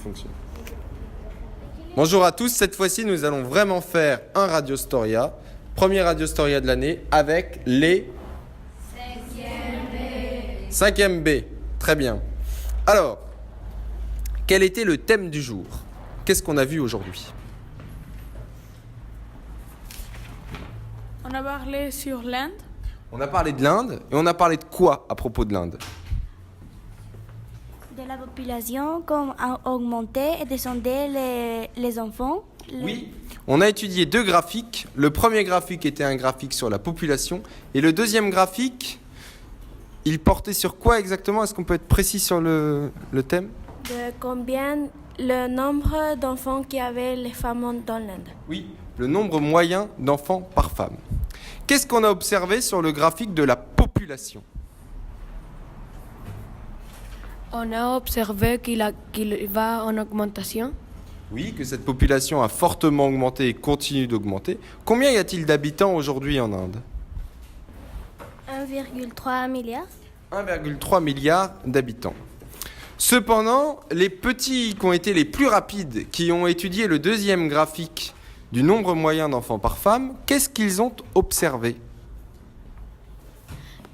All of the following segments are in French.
fonctionne. Bonjour à tous, cette fois-ci nous allons vraiment faire un Radio Storia, premier Radio Storia de l'année avec les 5e B. Très bien. Alors, quel était le thème du jour? Qu'est-ce qu'on a vu aujourd'hui? On a parlé sur l'Inde. On a parlé de l'Inde et on a parlé de quoi à propos de l'Inde? De la population, comme a augmenté et descendait les enfants. Oui. On a étudié 2 graphiques. Le premier graphique était un graphique sur la population et le deuxième graphique, il portait sur quoi exactement? Est-ce qu'on peut être précis sur le thème? De combien le nombre d'enfants qu'il y avait les femmes dans l'Inde. Oui, le nombre moyen d'enfants par femme. Qu'est-ce qu'on a observé sur le graphique de la population? On a observé qu'il va en augmentation. Oui, que cette population a fortement augmenté et continue d'augmenter. Combien y a-t-il d'habitants aujourd'hui en Inde? 1,3 milliard. 1,3 milliard d'habitants. Cependant, les petits qui ont été les plus rapides, qui ont étudié le deuxième graphique du nombre moyen d'enfants par femme, qu'est-ce qu'ils ont observé?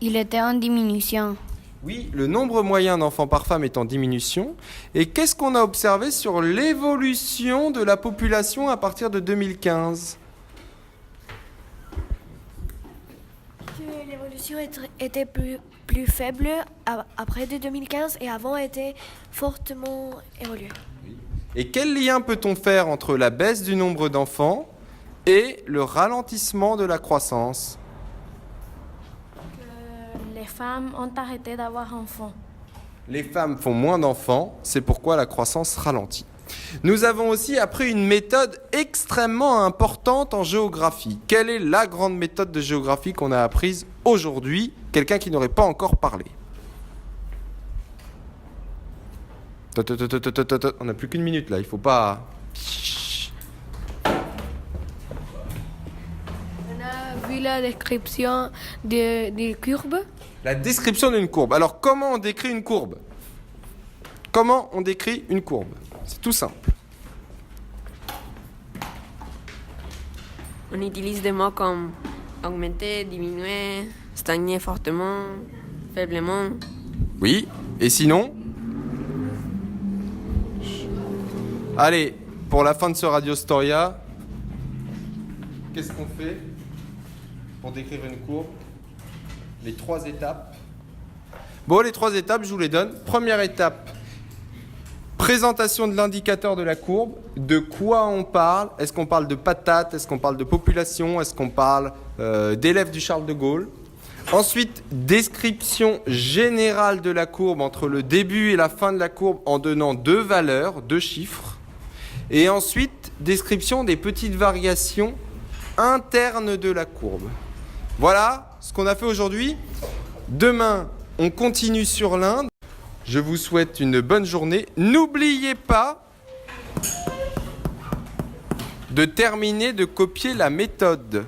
Il était en diminution. Oui, le nombre moyen d'enfants par femme est en diminution. Et qu'est-ce qu'on a observé sur l'évolution de la population à partir de 2015? L'évolution était plus faible après de 2015 et avant était fortement évoluée. Et quel lien peut-on faire entre la baisse du nombre d'enfants et le ralentissement de la croissance? Les femmes ont arrêté d'avoir enfants. Les femmes font moins d'enfants, c'est pourquoi la croissance ralentit. Nous avons aussi appris une méthode extrêmement importante en géographie. Quelle est la grande méthode de géographie qu'on a apprise aujourd'hui? Quelqu'un qui n'aurait pas encore parlé. On n'a plus qu'une minute là, il faut pas... On a vu la description des courbes. La description d'une courbe. Alors comment on décrit une courbe? Comment on décrit une courbe? C'est tout simple. On utilise des mots comme augmenter, diminuer, stagner fortement, faiblement. Oui, et sinon? Allez, pour la fin de ce Radio Storia, qu'est-ce qu'on fait pour décrire une courbe? Les 3 étapes. Bon, les 3 étapes, je vous les donne. Première étape, présentation de l'indicateur de la courbe. De quoi on parle? Est-ce qu'on parle de patates? Est-ce qu'on parle de population? Est-ce qu'on parle d'élèves du Charles de Gaulle? Ensuite, description générale de la courbe entre le début et la fin de la courbe en donnant 2 valeurs, 2 chiffres. Et ensuite, description des petites variations internes de la courbe. Voilà ce qu'on a fait aujourd'hui. Demain, on continue sur l'Inde. Je vous souhaite une bonne journée. N'oubliez pas de terminer de copier la méthode.